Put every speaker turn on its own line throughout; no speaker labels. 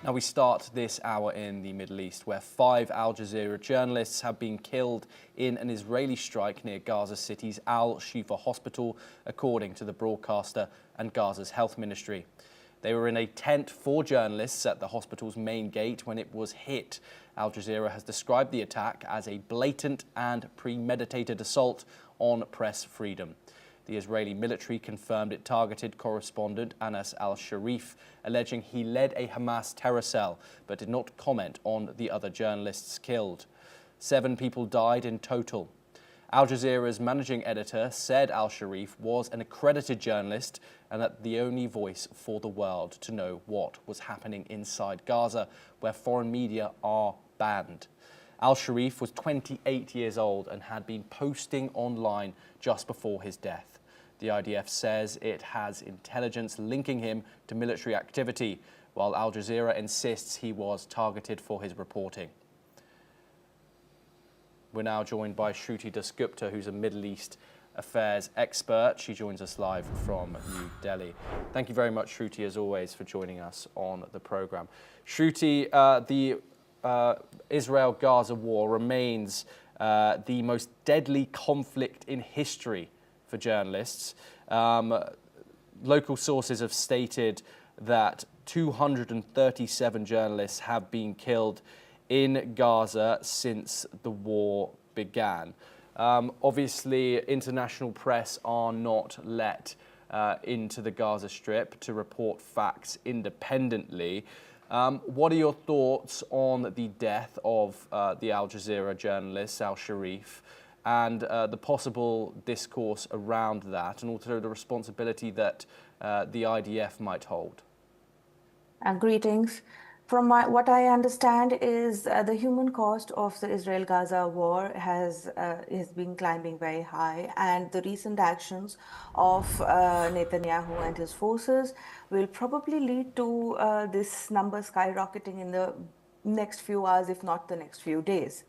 Now we start this hour in the Middle East, where 5 Al Jazeera journalists have been killed in an Israeli strike near Gaza City's Al-Shifa hospital, according to the broadcaster and Gaza's health ministry. They were in a tent for journalists at the hospital's main gate when it was hit. Al Jazeera has described the attack as a blatant and premeditated assault on press freedom. The Israeli military confirmed it targeted correspondent Anas al-Sharif, alleging he led a Hamas terror cell, but did not comment on the other journalists killed. 7 people died in total. Al Jazeera's managing editor said al-Sharif was an accredited journalist and that the only voice for the world to know what was happening inside Gaza, where foreign media are banned. Al-Sharif was 28 years old and had been posting online just before his death. The IDF says it has intelligence linking him to military activity, while Al Jazeera insists he was targeted for his reporting. We're now joined by Shruti Dasgupta, who's a Middle East affairs expert. She joins us live from New Delhi. Thank you very much, Shruti, as always, for joining us on the programme. Shruti, the Israel-Gaza war remains the most deadly conflict in history for journalists. Local sources have stated that 237 journalists have been killed in Gaza since the war began. Obviously, international press are not let into the Gaza Strip to report facts independently. What are your thoughts on the death of the Al Jazeera journalist, Al-Sharif, and the possible discourse around that, and also the responsibility that the IDF might hold?
Greetings. From what I understand is the human cost of the Israel-Gaza war has been climbing very high, and the recent actions of Netanyahu and his forces will probably lead to this number skyrocketing in the next few hours, if not the next few days.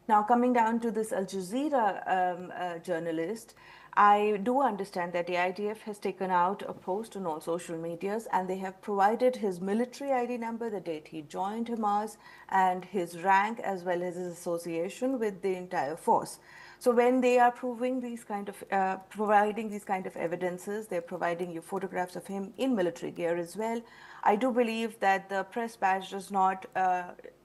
Now, coming down to this Al Jazeera journalist, I do understand that the IDF has taken out a post on all social medias, and they have provided his military ID number, the date he joined Hamas, and his rank, as well as his association with the entire force. So when they are providing these kind of evidences, they're providing you photographs of him in military gear as well. I do believe that the press badge does not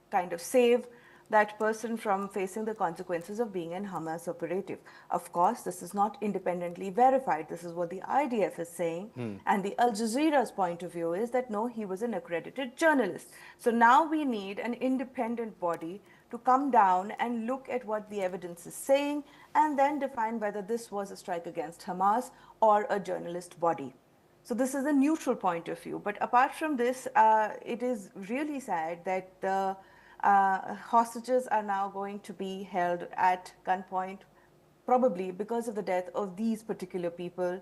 kind of save that person from facing the consequences of being an Hamas operative. Of course, this is not independently verified. This is what the IDF is saying. And the Al Jazeera's point of view is that, no, he was an accredited journalist. So now we need an independent body to come down and look at what the evidence is saying and then define whether this was a strike against Hamas or a journalist body. So this is a neutral point of view. But apart from this, it is really sad that the hostages are now going to be held at gunpoint, probably because of the death of these particular people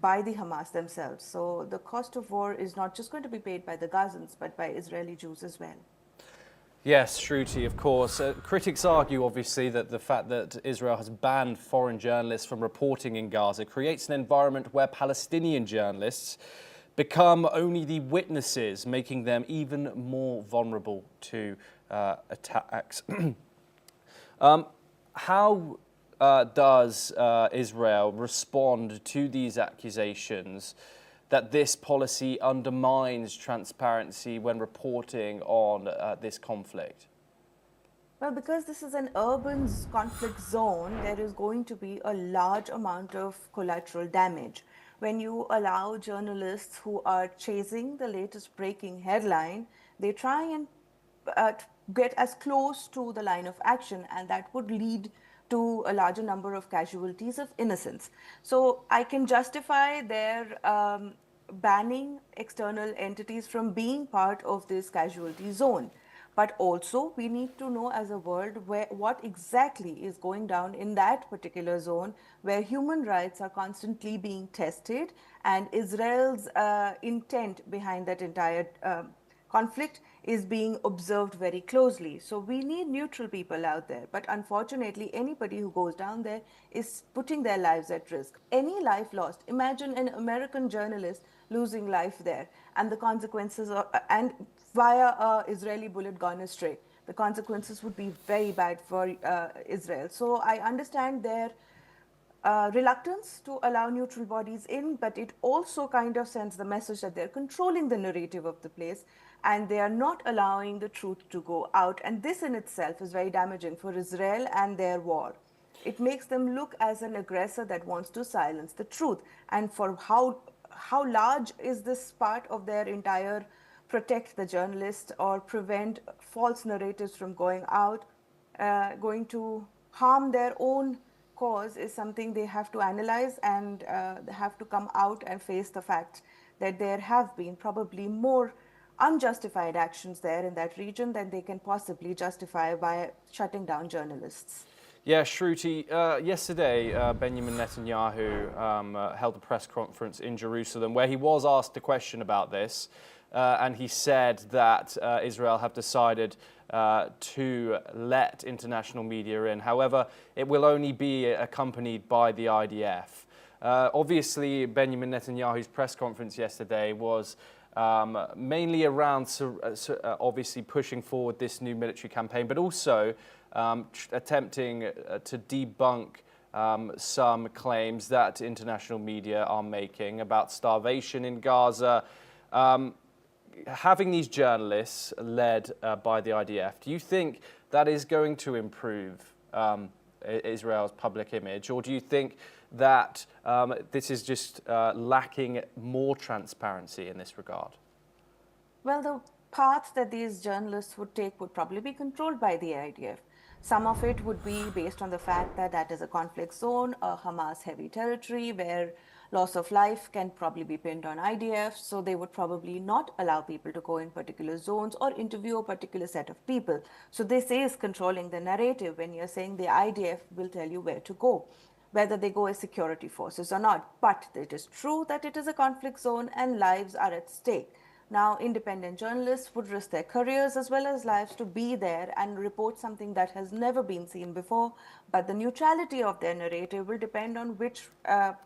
by the Hamas themselves. So the cost of war is not just going to be paid by the Gazans, but by Israeli Jews as well.
Yes, Shruti, of course. Critics argue, obviously, that the fact that Israel has banned foreign journalists from reporting in Gaza creates an environment where Palestinian journalists become only the witnesses, making them even more vulnerable to attacks. How does Israel respond to these accusations that this policy undermines transparency when reporting on this conflict?
Well, because this is an urban conflict zone, there is going to be a large amount of collateral damage. When you allow journalists who are chasing the latest breaking headline, they try and get as close to the line of action, and that would lead to a larger number of casualties of innocents. So I can justify their banning external entities from being part of this casualty zone. But also, we need to know as a world what exactly is going down in that particular zone where human rights are constantly being tested, and Israel's intent behind that entire conflict is being observed very closely. So we need neutral people out there. But unfortunately, anybody who goes down there is putting their lives at risk. Any life lost. Imagine an American journalist losing life there, and the consequences and via a Israeli bullet gone astray, the consequences would be very bad for Israel. So I understand their reluctance to allow neutral bodies in, but it also kind of sends the message that they're controlling the narrative of the place and they are not allowing the truth to go out. And this in itself is very damaging for Israel and their war. It makes them look as an aggressor that wants to silence the truth. And for how large is this part of their entire protect the journalist or prevent false narratives from going out, going to harm their own cause is something they have to analyze, and they have to come out and face the fact that there have been probably more unjustified actions there in that region than they can possibly justify by shutting down journalists.
Yeah, Shruti, yesterday Benjamin Netanyahu held a press conference in Jerusalem where he was asked a question about this, and he said that Israel have decided to let international media in. However, it will only be accompanied by the IDF. Obviously, Benjamin Netanyahu's press conference yesterday was mainly around obviously pushing forward this new military campaign, but also attempting to debunk some claims that international media are making about starvation in Gaza. Having these journalists led by the IDF, do you think that is going to improve Israel's public image, or do you think that this is just lacking more transparency in this regard?
Well, the path that these journalists would take would probably be controlled by the IDF. Some of it would be based on the fact that that is a conflict zone, a Hamas-heavy territory where loss of life can probably be pinned on IDF, so they would probably not allow people to go in particular zones or interview a particular set of people. So this is controlling the narrative when you're saying the IDF will tell you where to go, whether they go as security forces or not. But it is true that it is a conflict zone and lives are at stake. Now, independent journalists would risk their careers as well as lives to be there and report something that has never been seen before. But the neutrality of their narrative will depend on which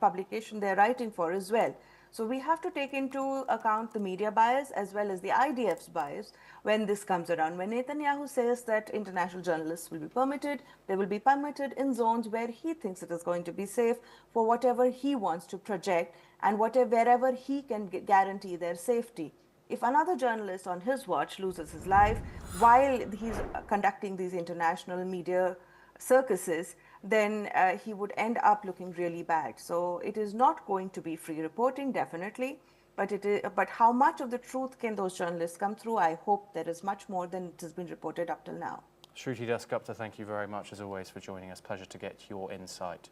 publication they're writing for as well. So we have to take into account the media bias as well as the IDF's bias when this comes around. When Netanyahu says that international journalists will be permitted, they will be permitted in zones where he thinks it is going to be safe for whatever he wants to project and wherever he can guarantee their safety. If another journalist on his watch loses his life while he's conducting these international media circuses, then he would end up looking really bad. So it is not going to be free reporting, definitely, but how much of the truth can those journalists come through? I hope there is much more than it has been reported up till now.
Shruti Das Gupta, thank you very much as always for joining us. Pleasure to get your insight.